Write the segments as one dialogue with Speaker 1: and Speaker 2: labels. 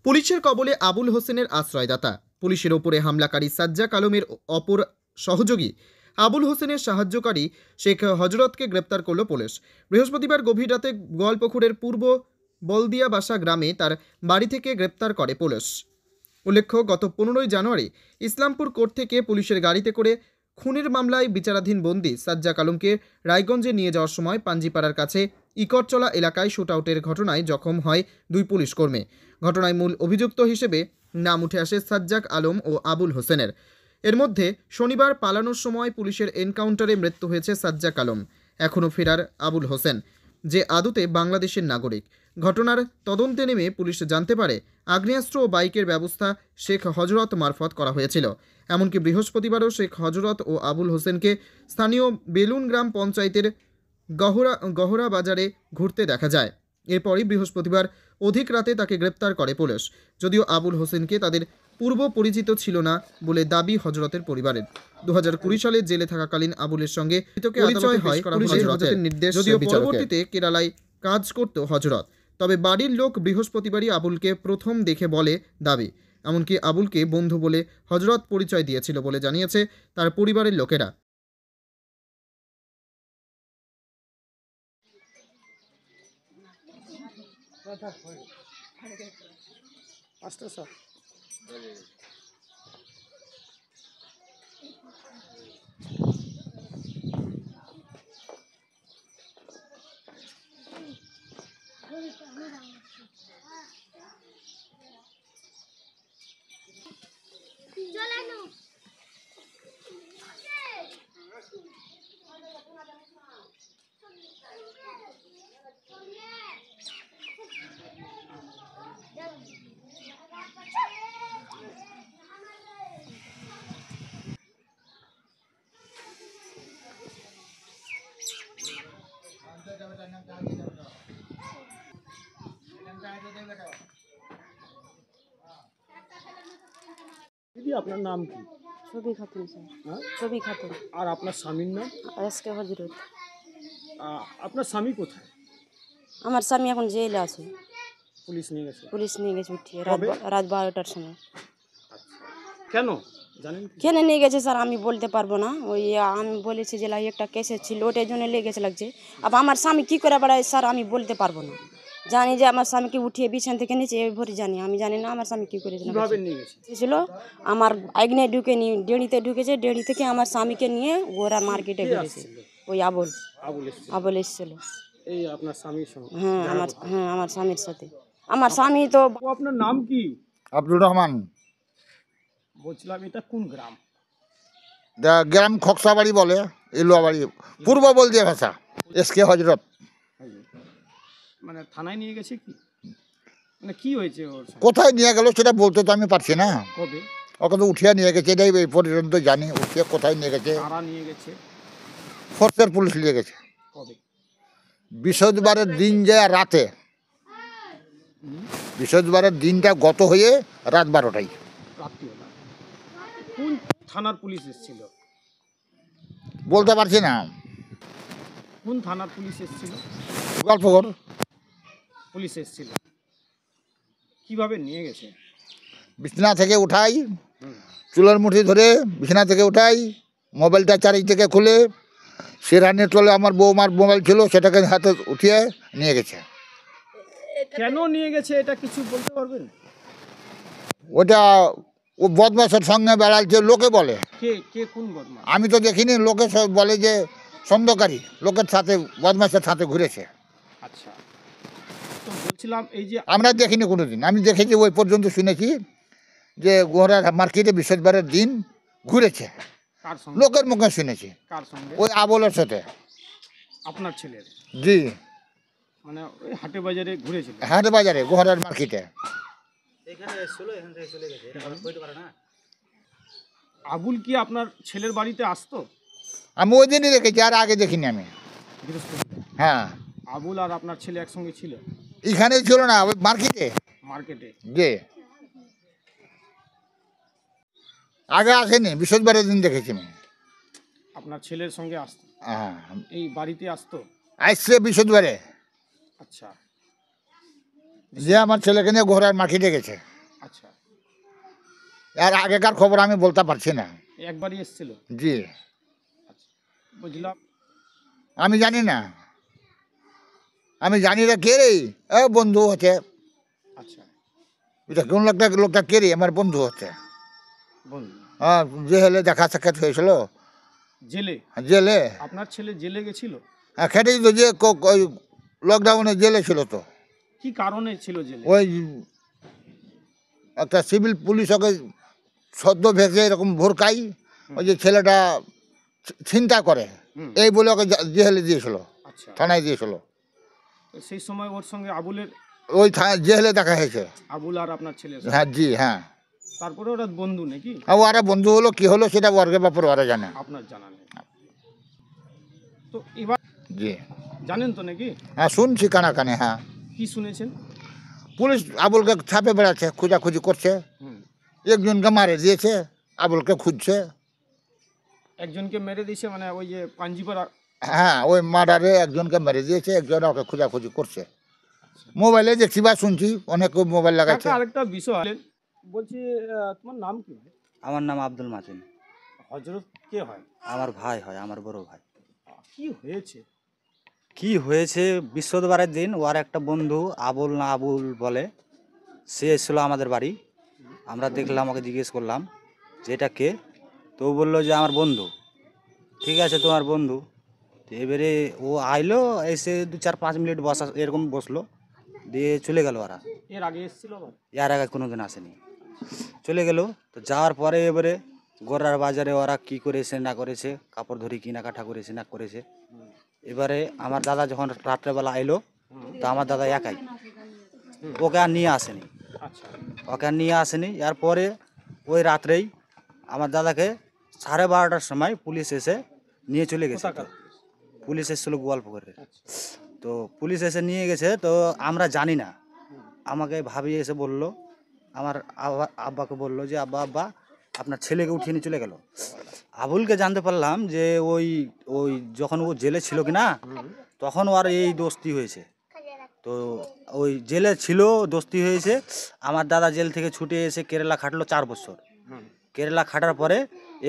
Speaker 1: পুলিশের কবলে আবুল হোসেনের আশ্রয়দাতা। পুলিশের ওপরে হামলাকারী সাজ্জাক আলমের অপর সহযোগী আবুল হোসেনের সাহায্যকারী শেখ হজরতকে গ্রেপ্তার করল পুলিশ। বৃহস্পতিবার গভীর রাতে গোয়ালপুকুরের পূর্ব বলদিয়াবাসা গ্রামে তার বাড়ি থেকে গ্রেপ্তার করে পুলিশ। উল্লেখ্য, গত 15ই জানুয়ারি ইসলামপুর কোর্ট থেকে পুলিশের গাড়িতে করে খুনের মামলায় বিচারাধীন বন্দী সাজ্জাক আলমকে রায়গঞ্জে নিয়ে যাওয়ার সময় পাঞ্জিপাড়ার কাছে ইকরচলা এলাকায় শুটআউটের ঘটনায় জখম হয় 2 পুলিশ কর্মী। ঘটনায় মূল অভিযুক্ত হিসেবে নাম উঠে আসে সাজ্জাক আলম ও আবুল হোসেনের। এর মধ্যে শনিবার পালানোর সময় পুলিশের এনকাউন্টারে মৃত্যু হয়েছে সাজ্জাক আলম। এখনও ফেরার আবুল হোসেন, যে আদতে বাংলাদেশের নাগরিক। ঘটনার তদন্তে নেমে পুলিশ জানতে পারে আগ্নেয়াস্ত্র ও বাইকের ব্যবস্থা শেখ হজরত মারফত করা হয়েছিল। এমনকি বৃহস্পতিবারও শেখ হজরত ও আবুল হোসেনকে স্থানীয় বেলুন গ্রাম পঞ্চায়েতের গহরা বাজারে ঘুরতে দেখা যায়। এরপরই বৃহস্পতিবার অধিক রাতে তাকে গ্রেপ্তার করে পুলিশ। যদিও আবুল হোসেনকে তাদের পূর্ব পরিচিত ছিল না বলে দাবি হজরতের পরিবারের। 2020 সালে জেলে থাকাকালীন আবুলের সঙ্গে পরিচয় হয় হজরতের নির্দেশ। যদিও পরবর্তীতে কেরালায় কাজ করত হজরত, তবে বাড়ির লোক বৃহস্পতিবারই আবুলকে প্রথম দেখে বলে দাবি। এমনকি আবুলকে বন্ধু বলে হজরত পরিচয় দিয়েছিল বলে জানিয়েছে তার পরিবারের লোকেরা।
Speaker 2: দিদি, আপনার নাম কি?
Speaker 3: ছবি খাতুন স্যার।
Speaker 2: হ্যাঁ?
Speaker 3: ছবি খাতুন।
Speaker 2: আর আপনার স্বামীর নাম?
Speaker 3: এসকে হজরত।
Speaker 2: আপনার স্বামী কোথায়?
Speaker 3: আমার স্বামী এখন জেলে আছে।
Speaker 2: পুলিশ নিয়ে গেছে?
Speaker 3: পুলিশ নিয়ে গেছে উঠিয়ে
Speaker 2: কবে?
Speaker 3: রাত 12টার সময়।
Speaker 2: আচ্ছা, কেন জানেন কি?
Speaker 3: কেন নিয়ে গেছে স্যার আমি বলতে পারবো না। ওই আমি বলেছি যে একটা কেসে ছিল, ওটার জন্য লেগেছে লাগছে। আবার আমার স্বামী কী করে বেড়ায় স্যার আমি বলতে পারবো না। জানি যে আমার স্বামীকে উঠিয়ে বিছান থেকে নিচে এই ভরি জানি, আমি জানি না আমার স্বামী কী করেছিল।
Speaker 2: কিভাবে নিয়ে গেছে?
Speaker 3: ছিল আমার আগ্নে ঢুকে নিয়ে ডেড়িতে ঢুকেছে, ডেড়ি থেকে আমার স্বামীকে নিয়ে ওরা মার্কেটে
Speaker 2: কে
Speaker 3: ঘুরেছে।
Speaker 2: আসছিল?
Speaker 3: ওই আবুল
Speaker 2: এসেছিল?
Speaker 3: আবুল এসেছিল।
Speaker 2: এই আপনার স্বামীর সঙ্গে?
Speaker 3: হ্যাঁ আমার স্বামীর সাথে। আমার স্বামী তো
Speaker 2: আপনার নাম কি?
Speaker 4: আব্দুর রহমান।
Speaker 2: বলছিলাম এটা কোন গ্রাম?
Speaker 4: গ্রাম খকসাবাড়ি বলে, ইলুয়াবাড়ি, পূর্ব বলদিয়া ভাষা। এসকে হজরত।
Speaker 2: মানে থানায় নিয়ে গেছে কি? মানে কি হয়েছে ওর সঙ্গে?
Speaker 4: কোথায় নিয়ে গেল সেটা বলতে তো আমি পারছি না।
Speaker 2: কবে?
Speaker 4: ওকে তো উঠিয়ে নিয়ে গেছে, এটাই এই পর্যন্ত জানি। উঠিয়ে কোথায় নিয়ে গেছে?
Speaker 2: কারা নিয়ে গেছে?
Speaker 4: ফোর্সের পুলিশ নিয়ে গেছে।
Speaker 2: কবে?
Speaker 4: বৃহস্পতিবারের দিন যায় রাতে। বৃহস্পতিবারের দিনটা গত হয়ে রাত 12টায়।
Speaker 2: রাত্রিবেলা। কোন থানার পুলিশ এসেছিল?
Speaker 4: বলতে পারছি না।
Speaker 2: কোন থানার পুলিশ এসেছিল?
Speaker 4: গল্পঘর
Speaker 2: পুলিশ এসেছিল। কিভাবে নিয়ে গেছে?
Speaker 4: বিছানা থেকে উঠাই, চুলের মুঠি ধরে বিছানা থেকে উঠাই, মোবাইলটা চারিদিক থেকে খুলে, সিরানের তলে আমার বৌমার মোবাইল ছিল, সেটাকে হাতে উঠিয়ে নিয়ে গেছে।
Speaker 2: কেন নিয়ে গেছে এটা কিছু বলতে পারবেন?
Speaker 4: ওটা ও বদমাশের সঙ্গে বেড়াচ্ছে লোকে বলে।
Speaker 2: কে কে কোন বদমাশ?
Speaker 4: আমি তো দেখিনি, লোকে সব বলে যে সন্দেহকারী লোকের সাথে, বদমাশের সাথে ঘুরেছে।
Speaker 2: আচ্ছা, তো বলছিলাম এই যে
Speaker 4: আমরা দেখিনি কোনোদিন। আমি দেখেছি ওই পর্যন্ত শুনেছি যে গোহরা মার্কেটে বৃহস্পতিবারের দিন ঘুরেছে,
Speaker 2: কার সঙ্গে?
Speaker 4: লোকের মুখে শুনেছি।
Speaker 2: কার সঙ্গে?
Speaker 4: ওই আবলের সাথে।
Speaker 2: আপনার ছেলের?
Speaker 4: জি,
Speaker 2: মানে ওই হাটে বাজারে ঘুরেছিল?
Speaker 4: হাট বাজারে গোহরার মার্কেটে।
Speaker 2: আবুল কি আপনার ছেলের বাড়িতে আসতো?
Speaker 4: আমি ওই দিনই দেখেছি, আর আগে দেখিনি আমি।
Speaker 2: বৃহস্পতিবার
Speaker 4: হ্যাঁ,
Speaker 2: আবুল আর আপনার ছেলে একসঙ্গে ছিল
Speaker 4: এখানেই ছিল না, ওই মার্কেটে।
Speaker 2: মার্কেটে?
Speaker 4: জি, আগে আসেনি, বৃহস্পতিবারের দিন দেখেছি আমি।
Speaker 2: আপনার ছেলের সঙ্গে আসতো?
Speaker 4: হ্যাঁ,
Speaker 2: এই বাড়িতে আসতো?
Speaker 4: আসছে বৃহস্পতিবারে।
Speaker 2: আচ্ছা,
Speaker 4: যে আমার ছেলেকে নিয়ে ঘোড়ার মার্কেটে গেছে। আর আগেকার খবর আমি বলতে পারছি না।
Speaker 2: একবারই এসেছিল?
Speaker 4: জি,
Speaker 2: বুঝলাম।
Speaker 4: আমি জানি না, আমি জানি না কে রে। বন্ধু হচ্ছে,
Speaker 2: আচ্ছা,
Speaker 4: এটা কোন লোকটা কে রে? আমার বন্ধু হচ্ছে।
Speaker 2: বন্ধু।
Speaker 4: হ্যাঁ, জেলে দেখা সাক্ষাৎ হয়েছিল,
Speaker 2: জেলে?
Speaker 4: জেলে।
Speaker 2: আপনার ছেলে জেলে গেছিল?
Speaker 4: হ্যাঁ, খেটেই তো, যে লকডাউনে জেলে ছিল তো।
Speaker 2: কি কারণে ছিল জেলে?
Speaker 4: ওই একটা সিভিল পুলিশ ওকে সদ্য ভেসে এরকম ভোরকাই, ওই যে ছেলেটা চিন্তা করে,
Speaker 2: হুম।
Speaker 4: এই বলে ওকে জেলে দিয়েছিল,
Speaker 2: আচ্ছা,
Speaker 4: থানায় দিয়েছিল।
Speaker 2: তো সেই সময় ওর সঙ্গে আবুলের,
Speaker 4: ওই জেলে দেখা হয়েছে।
Speaker 2: আবুল আর আপনার ছেলে,
Speaker 4: হ্যাঁ, জি, হ্যাঁ।
Speaker 2: তারপরে ওরা বন্ধু নাকি?
Speaker 4: আর ওরা বন্ধু হলো কি হলো সেটা ওর ব্যাপারে ওরা জানে।
Speaker 2: আপনার জানা নেই। তো এবার
Speaker 4: জি,
Speaker 2: জানেন তো নাকি?
Speaker 4: হ্যাঁ, শুনছি কানে কানে। হ্যাঁ,
Speaker 2: কি শুনেছেন?
Speaker 4: পুলিশ আবুলকে ছাপে বেড়াচ্ছে, খোঁজাখুঁজি করছে,
Speaker 2: হুম।
Speaker 4: একজনকে মারে দিয়েছে, আবুলকে খুঁজছে।
Speaker 2: একজনকে মেরে দিয়েছে, মানে ওই যে পাঞ্জিপাড়া?
Speaker 4: হ্যাঁ, ওই মার্ডারে একজনকে মেরে দিয়েছে, একজন ওকে খোঁজাখুঁজি করছে। মোবাইলে দেখছি বা শুনছি, অনেক মোবাইল লাগাচ্ছে।
Speaker 2: কাকা, আরেকটা বিষয় বলছি, তোমার নাম কি ভাই?
Speaker 5: আমার নাম আব্দুল মাতিন।
Speaker 2: হজরত কে হয়?
Speaker 5: আমার ভাই হয়, আমার বড় ভাই।
Speaker 2: কি হয়েছে?
Speaker 5: কি হয়েছে, বৃহস্পতিবারের দিন ওর একটা বন্ধু আবুল না আবুল বলে, সে এসেছিলো আমাদের বাড়ি। আমরা দেখলাম, ওকে জিজ্ঞেস করলাম যে এটা কে, তো ও বললো যে আমার বন্ধু। ঠিক আছে, তোমার বন্ধু। তো এবারে ও আইলো, এসে 2-4-5 মিনিট বসা এরকম বসলো, দিয়ে চলে গেল ওরা।
Speaker 2: এর আগে এসেছিল আবার?
Speaker 5: এর আগে কোনোদিন আসেনি, চলে গেল। তো যাওয়ার পরে এবারে গোড়ার বাজারে ওরা কি করেছে না করেছে, কাপড় ধরি কেনাকাটা করেছে না করেছে। এবারে আমার দাদা যখন রাত্রেবেলা আইলো, তো আমার দাদা একাই, ওকে আর নিয়ে আসেনি।
Speaker 2: আচ্ছা,
Speaker 5: ওকে আর নিয়ে আসেনি। এরপরে ওই রাত্রেই আমার দাদাকে 12:30টার সময় পুলিশ এসে নিয়ে চলে গেছে।
Speaker 2: কোথাকার?
Speaker 5: পুলিশ এসেছিলো গোয়ালপুকুরের।
Speaker 2: আচ্ছা।
Speaker 5: তো পুলিশ এসে নিয়ে গেছে, তো আমরা জানি না। আমাকে ভাবি এসে বলল, আমার আব্বাকে বলল যে আব্বা আব্বা আপনার ছেলেকে উঠিয়ে নিয়ে চলে গেল। আবুলকে জানতে পারলাম যে ওই ওই যখন ও জেলে ছিল কি না, তখন ওর এই দোস্তি হয়েছে। তো ওই জেলে ছিল, দোস্তি হয়েছে। আমার দাদা জেল থেকে ছুটে এসে কেরালা খাটলো 4 বছর। কেরালা খাটার পরে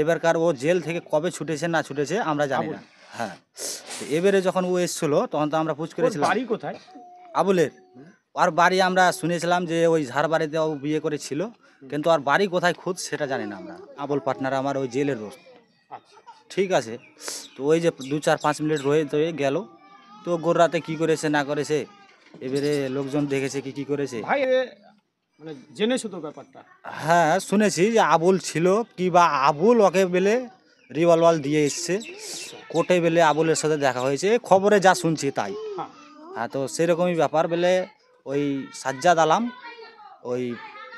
Speaker 5: এবারকার ও জেল থেকে কবে ছুটেছে না ছুটেছে আমরা জানি না। হ্যাঁ, তো এবারে যখন ও এসেছিলো তখন তো আমরা পুছ
Speaker 2: ওর
Speaker 5: করেছিলাম।
Speaker 2: বাড়ি কোথায়?
Speaker 5: আবুলের আর বাড়ি আমরা শুনেছিলাম যে ওই ঝাড়বাড়িতে ও বিয়ে করেছিল, কিন্তু আর বাড়ি কোথায় খোঁজ সেটা জানি না আমরা। আবুল পার্টনার আমার ওই জেলের দোস্ত।
Speaker 2: আচ্ছা,
Speaker 5: ঠিক আছে, তো ওই যে 2-4-5 মিনিট রয়ে তো গেল, তো গোড়াতে কি করেছে না করেছে, এবারে লোকজন দেখেছে কি করেছে।
Speaker 2: ভাই মানে জেনেছো তো ব্যাপারটা?
Speaker 5: হ্যাঁ, শুনেছি যে আবুল ছিল কি, বা আবুল ওকে বেলে রিভলভার দিয়ে এসছে কোর্টে, বেলে আবুলের সাথে দেখা হয়েছে, খবরে যা শুনছি তাই।
Speaker 2: হ্যাঁ।
Speaker 5: হ্যাঁ, তো সেরকমই ব্যাপার। বেলে ওই সাজ্জাদ আলাম ওই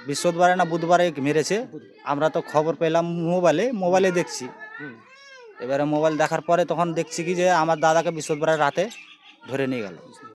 Speaker 5: বৃহস্পতিবারে না বুধবারে মেরেছে। আমরা তো খবর পেলাম মোবাইলে দেখছি।
Speaker 2: হুম।
Speaker 5: এবারে মোবাইল দেখার পরে তখন দেখছি কি যে আমার দাদাকে বৃহস্পতিবার রাতে ধরে নিয়ে গেল।